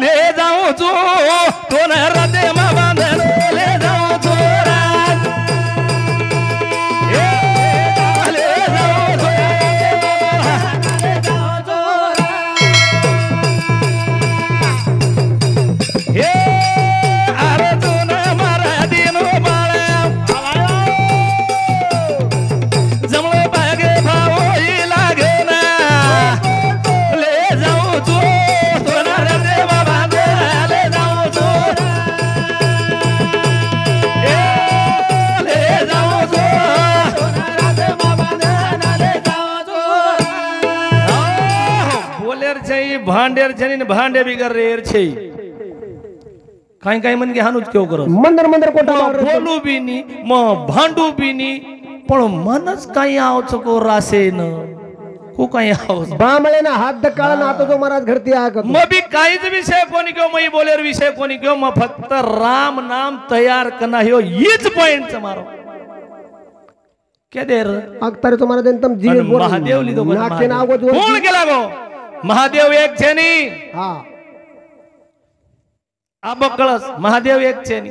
ले जाऊ जो तो न रते मा बांधण ले जाऊ जो भांडेर छे भांडे बिगर रेर छे काई काई मन के हानुज क्यों करो मंदर मंदर कोटा बोलू भी नी म भांडू भी नी पण मनच काई आव चको रासे न को काई आव बामळे ना हात दकाळ ना तो महाराज घरती आ कर म भी काईच विषय कोणी क्यों मई बोलेर विषय कोणी क्यों म फक्त राम नाम तयार करना ह्यो हीच पॉइंट च मारो क्या देर अख्तर तुम्हारा दिन तम जी महादेव लिदो नाके ना आगो कोण गेला गो महादेव एक छे नी हां अब कळस महादेव एक छे नी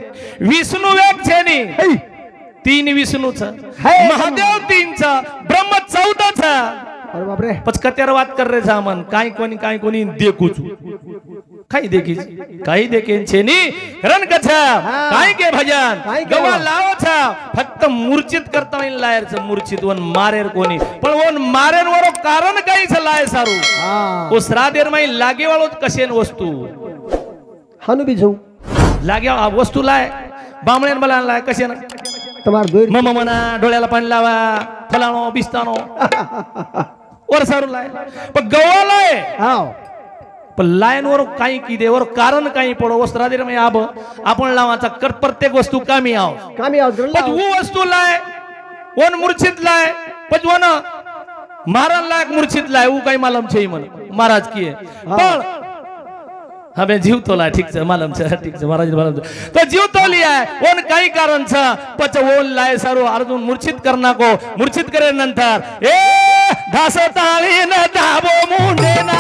विष्णु एक छे नी तीन विष्णु छ महादेव तीन छ ब्रह्म 14 छ अरे बाप रे पचकत्यार बात कर रे जामन काय कोणी देखू छु काई देखी काई देखे छे नी रन कछा काई के भजन गवा लाओ छ फक्त मूर्छित करता नहीं लायर छ मूर्छित वन मारेर कोनी पण वन मारेर वरो कारण काई छ लाय सारू ओ श्रादेर मै लागे वाळो कशेन वस्तू हानु बीजू लागे आ वस्तू लाय बामणेन बलान लाय कशेन तुम्हार दोर मम मना डोळ्याला पाणी लावा फलाणो बिस्तानो वर सारू लाय पण गवा लाय हां पण लाईन वर काही किदे वर कारण काही पडो वस्त्रादेर मै आब आपण लावाचा कर प्रत्येक वस्तू कामी आव पण वो वस्तू लाय वन मूर्छित लाय पण वन मारन लायक मूर्छित लाय वो काही मालम छे मन महाराज की पण हमें जीव तो लाय ठीक छे मालम छे ठीक छे महाराज मालम तो जीव तो लिया वन काही कारण छ पच वो लाय सारो अर्जुन मूर्छित करना को मूर्छित करे नंतर ए धासो ताळी न धाबो मुंडे ना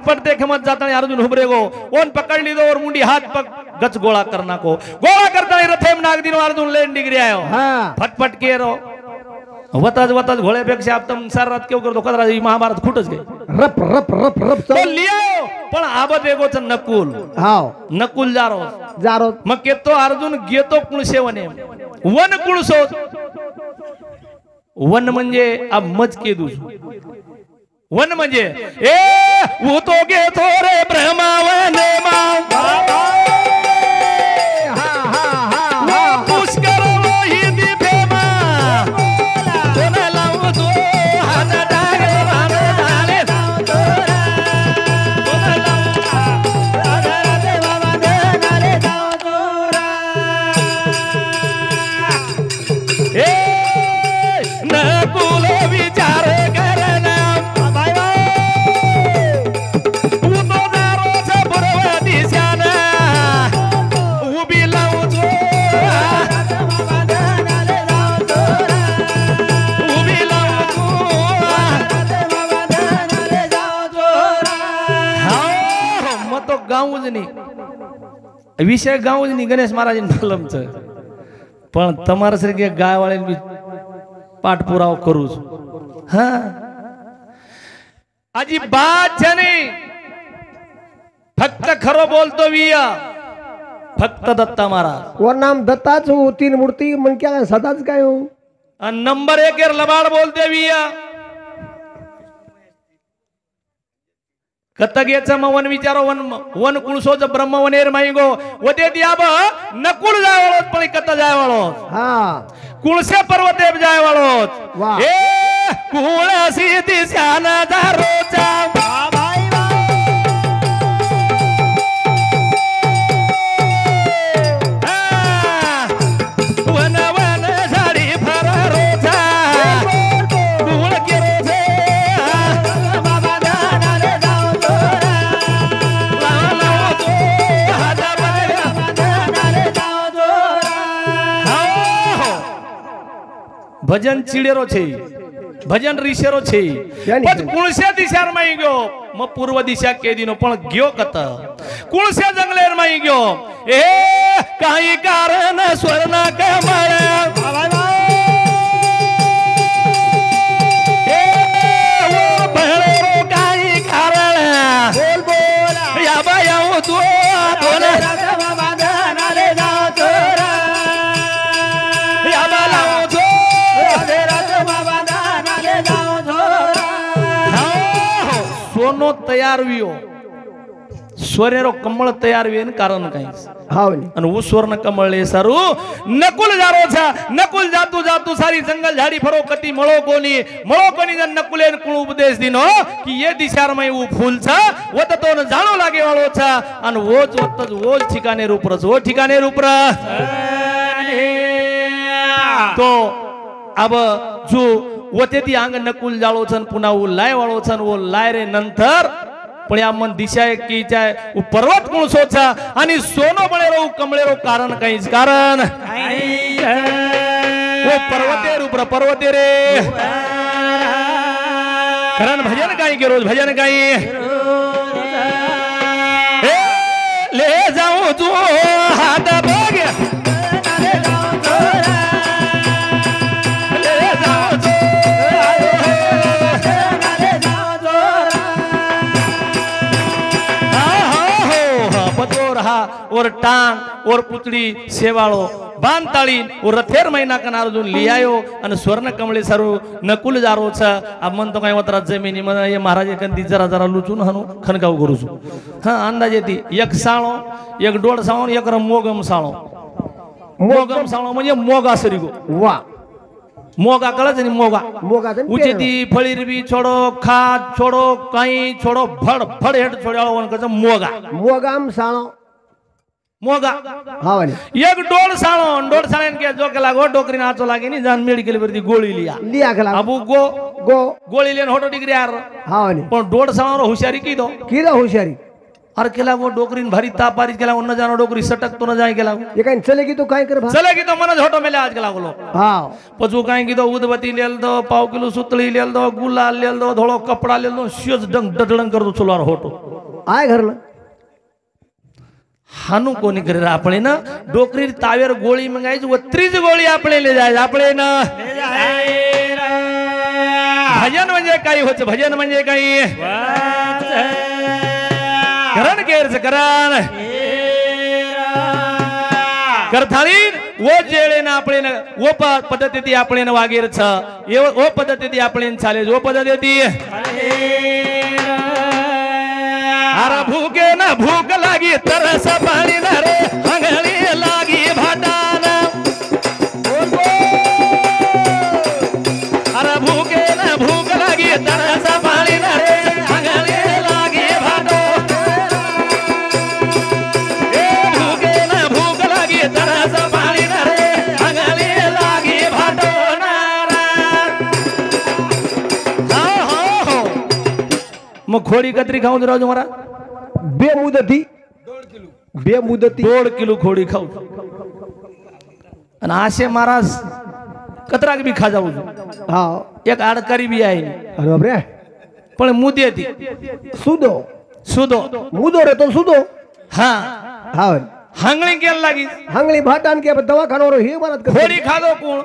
पड़ते खमत जाता है अर्जुन हुबरे गो ओन पकड़ ली दो और मुंडी हाथ पक गच गोला करना को गोला करता है रथे में नाग दिन अर्जुन लेन डिग्री आयो हां फटफट के रो वतज घोड़े पेक्षा आप तुम सार रात क्यों कर दो कदरा महाभारत खुटच गए रप रप रप रप तो लियो पण आबत एगो छ नकुल हां नकुल जारो मग के तो अर्जुन गेतो कुणसे वने वन कुणसो वन म्हणजे अब मज के दूस वन म्हणजे ए वो तो गे थोरे ब्रह्मावन पुष्कर वही दिपे मा कोण लावू तो हात डागे भान झाले कोण लावू राधे बाबा नाले जाऊ तोरा ए नकुल विचार करना विषय गाँव गणेश महाराज मालम छ पण तमारा सरके गाय वाले भी पाठ पुराव करू हाँ आजी बात छे फक्त खरो बोलतो विया फक्त दत्ता महाराज वर नाम दत्ताच हो तीन मूर्ती मन क्या सदाच काय हो नंबर 1 एर लबाड बोलते विया कतगेचा वन विचारो वन कुळसोच ब्रह्म वनेर माईगो वदे दियाब नकुळ जायवाळो पण कत जायवाळो हां कुळसे पर्वते जायवाळो वाह ए कुळसी दिशान दारोचा भाई वन वन झाडी ભજન ચીડેરો છે ભજન રીશેરો છે પણ કુણસે દિશામાં ગયો મ પૂર્વ દિશા કેદીનો પણ ગયો કત કુણસે જંગલેરમાં ગયો એ કાઈ કારણ સ્વરના કમળ એ ઓ ભણેરો કાઈ કારણ બોલ બોલ યાબા આવું તો બોલે સોનો તૈયાર વિયો સ્વરેરો કમળ તૈયાર વિયો ને કારણ કઈ અને હું સ્વર્ણ કમળ લે સારું નકુલ જારો છે નકુલ જાતું જાતું સારી જંગલ ઝાડી ફરો કતી મળો કોની જન નકુલે કુળ ઉપદેશ દીનો કે એ દિશામાં એવું ફૂલ છે વત તો ને જાણો લાગે વાળો છે અને વો જ વત જ વો જ ઠિકાને રૂપ રસ વો ઠિકાને રૂપ રસ તો अब जो वतेती आंग नकुल जाळो छन पुन्हा वो लाय वाळो छन वो लाय रे नंतर पण या मन दिशा एक की जाय वो पर्वत कोण सोचा आणि सोनो बळेरो कमळेरो कारण काहीच कारण वो पर्वते रे कारण भजन काही के रोज भजन काही ले जाऊ तू हात बघ और टांग और पुतड़ी सेवाळो बांधताळी और रथेर महिना कन अर्जुन लियायो आणि स्वर्ण कमळे सारू नकुल जारो छ आ मन तो काय वतरा जमिनी मन ये महाराज कंदी जरा जरा लुचून हनु खनगाव करू छु हां अंदाजे ती एक साळो एक डोड साळो एक मोगम साळो म्हणजे मोगा सरीगो वा मोगा कळच आणि मोगा उची ती फळीरबी छोडो खात छोडो काई छोडो फड फड हेड छोड्याळो वन कच मोगाम साळो मोगा हाँ वाली एक डोड़ सालन के जो के लागो डोकरी नाचो लागे नहीं जान मेडिकल वरती गोळी लिया के लाग अबू गोळी लेन होटो डिग्री यार हाँ वाली पण डोड़ सालन रो होशियारी की दो होशियारी अरे केला वो डोकरीन भारी ताप पारी केला न जानो डोकरी सटक तो न जाए केला ये काई चलेगी तो काय कर चलेगी तो मन होटो मेले आज केला बोलो हां पछू काई की दो उदबत्ती लेल दो पाव किलो सुतली लेल दो गुलाल लेल दो धोळो कपड़ा लेल दो शियज डंग डडडंग कर दो चलो होटो आय घर ना हानू कोणी करे आपले ना डोकरी तावेर गोळी मंगायची वत्रीच गोळी आपले ले जाय आपले ना भजन म्हणजे काय होते भजन म्हणजे काय करण केरच करण करथाळी वो जेळे ना आपले ना वो पद्धती आपले ना वागेर छ वो पद्धती आपले चाले जो पद्धती अरे भूके ना भूक लागी तरस पाणी ना रे हंगली लागी भाटान अरे भूके ना भूक लागी तरस पाणी ना रे हंगली लागी भाटो ए भूके ना भूक लागी तरस पाणी ना रे हंगली लागी भाटो मग खोडी कतरी खाऊन राहू मारा बे मुदती 1.5 किलो खोडी खाऊ आणि आशे महाराज कतराक बी खा जाऊ हा एक आडकारी बी आहे अरे बाप रे पण मुदी ती सुदो मुदो रे तो सुदो हां हां हांगळी केल लागी हांगळी भाटान के दवाखानावर हे म्हणत खोडी खादो कोण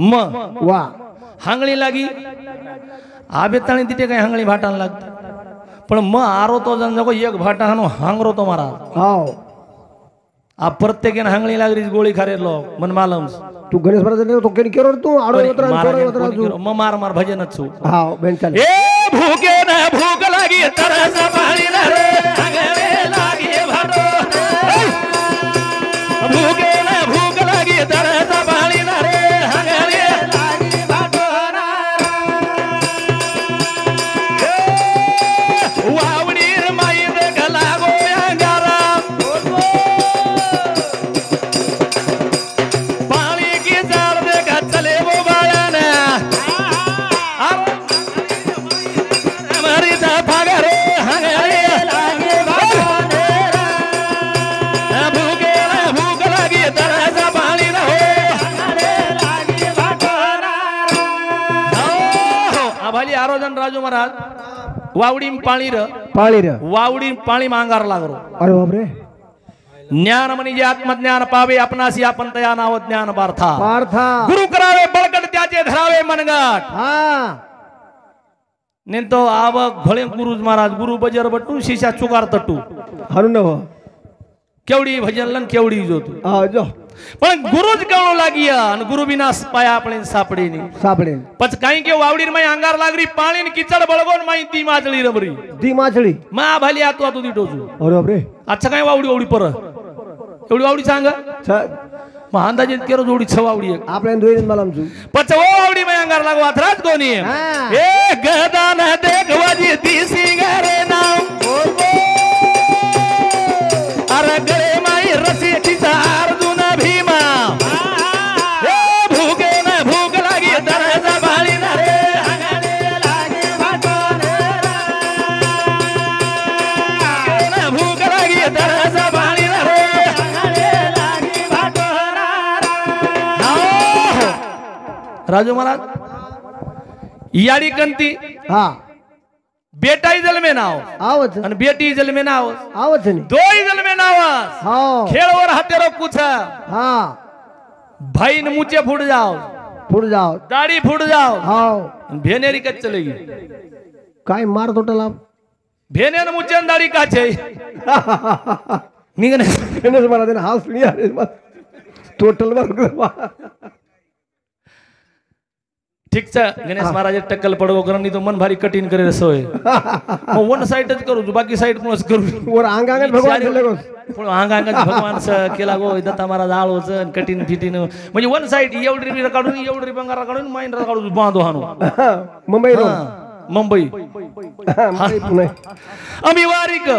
म वा हांगळी लागी आबे ताणी तिथे काय हांगळी भाटान लागते पण म आरो तो जन जको एक भाटा हानो हांगरो तो मारा हाव आ प्रत्येकन हांगळी लागरी गोळी खारेलो मन मालम तू गणेश महाराज तो केन केरो तू आडो उतरा म मार भजनच छु हाव बेन चल ए भूके ना भूक लागी तरस पाणी ना रे हांगळे लागी भाटो भूके ना भूक लागी तरस पाणी ना रे हांगळे लागी भाटो ना वावडीर माई देख लागो अंगारा पाणी की झाड देख चले वो बाळाना मरी जा भागा रे हांगळे लागी भाटो रोजन राजू महाराज वावडी पाणी र वावडी पाणी मांगार लागलो. अरे बापरे. ज्ञान म्हणजे आत्मज्ञान पावे आपणासी आपण तया नाव ज्ञान पार्था गुरु करावे बळकट त्याचे धरावे मनगट. नेतो आव घोळे गुरुज महाराज गुरु बजर बटू शिष्या चुकार तटू हरून हो केवडी भजन केवडी जोतू. पण गुरुज कळू लागिया आणि गुरु विनाश पाया आपण सापडे पच काही के वावडी माई अंगार लागरी पाणी किचड बळगोन माई ती माचळी रबरी ती माचळी मा भाली आतू आतू ती टोचू. अरे बापरे. अच्छा काय वावडी वावडी पर एवढी वावडी सांगा मग अंदाजे केरो जोडी छवावडी आपल्या दोन मला पच वावडी माई अंगार लागो अथराज कोणी ए गदान देखवाजी ती सिंगारे नाव अरे गळे माई रसी तिचा अर्जुन भीमा ए भूके न भूक लागी दरजा बाळी न रे लागे वाटोन न भूक लागी दरजा बाळी न रे लागी वाटोन. राजू महाराज याडी कंती हा बेटाई जलमे नाव आवच आणि बेटी जलमे नाव आवच नाही दोई जलमे नाव हो खेळवर हातेरो कुछ हा भाई न मुचे फुट जाओ दाढ़ी फुट जाओ हो भेनेरी कच चलेगी काय मार तोटला भेने न मुचे दाढ़ी काचे निगने गणेश महाराज हास लिया टोटल मार ठीक छ गणेश महाराज टक्कल पडवो करून तो मन भारी कठीण करे रसोय वन साइडच करू बाकी साइड कोणच करू वर अंगांग भगवान लगो पण अंगांग भगवान स केला गो दत्ता महाराज आळोच कठीण फिटीन म्हणजे वन साइड एवढी रिबी काढून एवढी बंगारा काढून माइंड काढून बांधो हानो मुंबई रो मुंबई पुणे आम्ही वारीक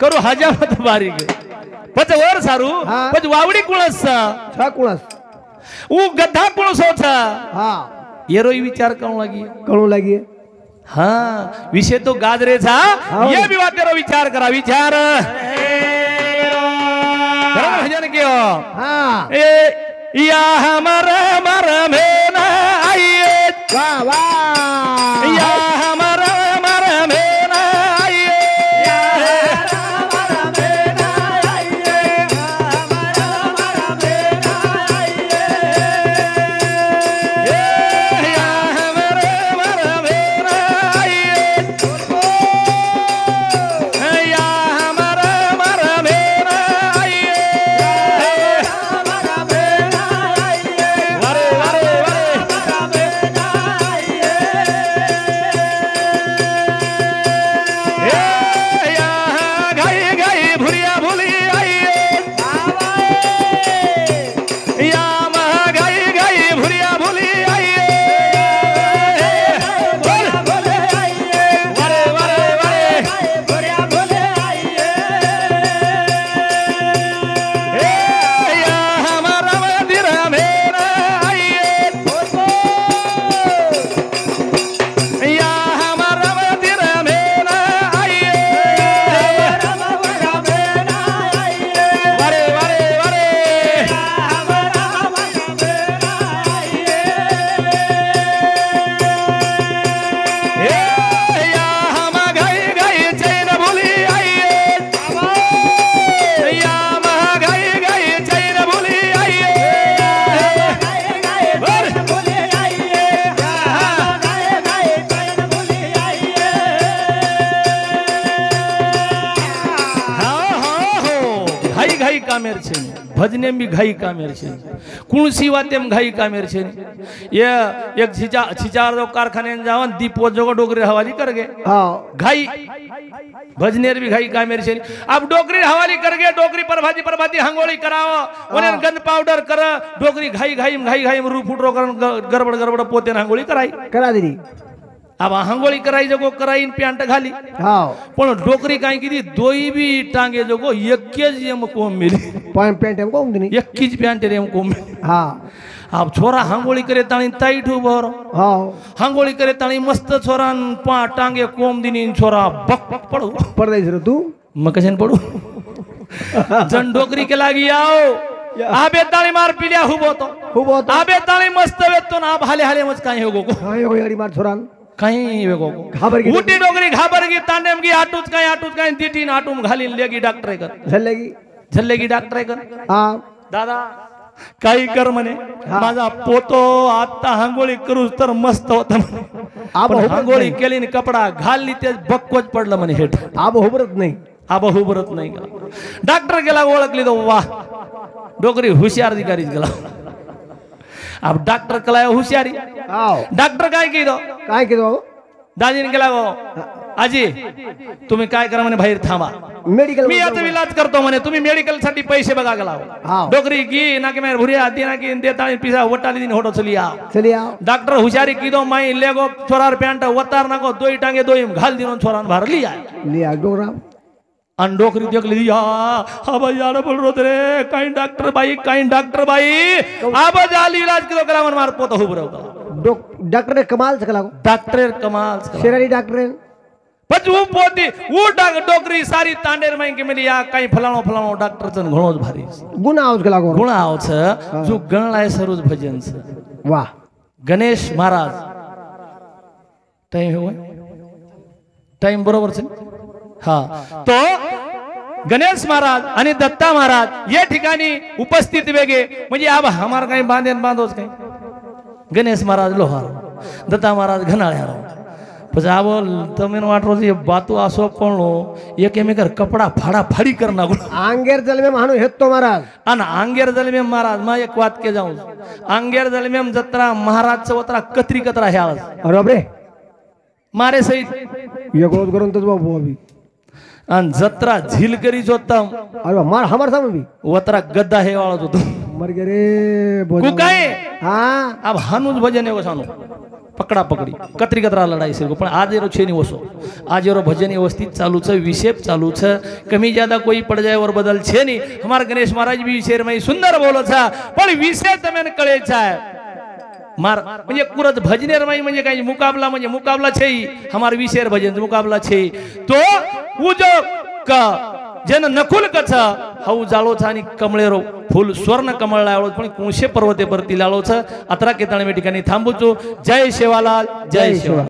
करू हजामत वारीक पच वर सारू पच वावडी कुळस छा कुळस ऊ गधा कुळस होता हा येरोई विचार करू लगी हाँ विषय तो गाजरे था ये भी बात तेरा विचार करा विचार भजन क्यों हाँ या हमारा मर में न आइए वाह वाह या हमारा मर में न आइए भजने भी घाई कामेर छे कुणसी वातेम घाई कामेर छे ये एक छिचार जो कारखाने जावन दीपो जोगो डोगरी हवाली कर गे घाई भजनेर भी घाई कामेर छे अब डोगरी हवाली कर गे डोगरी परभाती हंगोली कराओ ओने गन पाउडर कर डोगरी घाई घाई रू फुटरो कर गड़बड़ पोते हंगोली करा दी अब हंगोली कराई जगो कराई प्यांट घाली पण डोकरी काय की दोई भी टांगे जगो यक्केज एम कोम मिली प्यांट एम कोम दिनी यक्कीज प्यांट एम कोम अब छोरा हंगोली करे ताणी टाइट उभर हंगोली करे ताणी मस्त छोरा पा टांगे कोम दिनी छोरा बक पड़ो पड़ दे रे तू म कशन पड़ो जन डोकरी के लागी आओ आबे ताणी मार पिल्या हुबो तो आबे ताणी मस्त वेतो ना हाले मच काय होगो काय हो यारी मार छोरान काही वेगो घाबर गी उठी डोगरी घाबर गी तांडेम गी आटूच काय दिटीन आटूम घालीन लेगी डॉक्टर कर झल्लेगी झल्लेगी डॉक्टर कर हा दादा काही कर म्हणे माझा पोतो आता हांगोळी करूच तर मस्त होत म्हणे हांगोळी केली कपडा घालली ते बक्कोच पडलं म्हणे हेठ आब होबरत नाही आबा उभरत नाही का डॉक्टर गेला ओळखली तो वाह डोगरी हुशियार अधिकारी गेला अब डॉक्टर कला हुशियारी डॉक्टर काय केलं दाजीने केला गो आजी तुम्ही काय करा म्हणे बाहेर थांबा मेडिकल मी याचा इलाज करतो म्हणे तुम्ही मेडिकल साठी पैसे बघा गेला डोगरी की ना की मैं भुरिया दी ना की देता पिसा वटाली दिन होटो चलिया डॉक्टर हुशियारी की दो माई लेगो छोरार पैंट वतार ना को दोई टांगे दोई घाल दिनो छोरान भर लिया डोगरा आणि डोकरी देखली या हा यार बोल रो रे काही डॉक्टर बाई अब जाली इलाज किलो करा मन मार पोत हो डॉक्टर ने कमाल सकला डॉक्टर कमाल शेरारी डॉक्टर पच वो पोती वो डोकरी सारी तांडेर माई के मिली या काही फलाणो डॉक्टर चन घणोच भारी गुण आवच गेला गुण आवच जो गणलाय सरोज भजन वाह गणेश महाराज टाइम हो टाइम बरोबर छे हा तो गणेश महाराज आणि दत्ता महाराज या ठिकाणी उपस्थित वेगे म्हणजे अब हमार काही बांधोच काही गणेश महाराज लोहार दत्ता महाराज घनाळ्यारो પછી આવો તમે વાટરો છે બાતો આસો કોણો એક એમેકર કપડા ફાડા ફાડી કર નાખો આંગેર જલમે માનો હેતો મહારાજ અને આંગેર જલમે મહારાજ માં એક વાત કે જાઉં આંગેર જલમે જત્રા મહારાજ ચવતરા કતરા હે આવે અરે બાપ રે મારે સહિત એક રોજ કરું તો બાબુ અભી અને જત્રા ઝીલ કરી જોતા અરે માર હમાર સામે ભી વતરા ગદ્દા હે વાળો તો મર ગે રે કુકાય હા अब हानुज भजन एवो सानो पकड़ा पकड़ी कतरा लड़ाई से पण आज एरो छे नहीं वसो आज एरो भजन व्यवस्थित चालू छे विषेप चालू छे कमी ज्यादा कोई पड़ जाए और बदल छे नहीं हमार गणेश महाराज भी शेर में सुंदर बोलो छे पण विषय तमेन कळे छे मार म्हणजे कुरत भजनेर में म्हणजे काही मुकाबला छे हमार विषेर भजन मुकाबला छे तो वो जो का जन नकुल कथ हाऊ जाळो छ आणि कमळेरो फूल स्वर्ण कमळ लावलो पण कुंशे पर्वते परती लावलो छ अत्रा केताळे ठिकाणी थांबूचो जय शेवालाल जय शेवा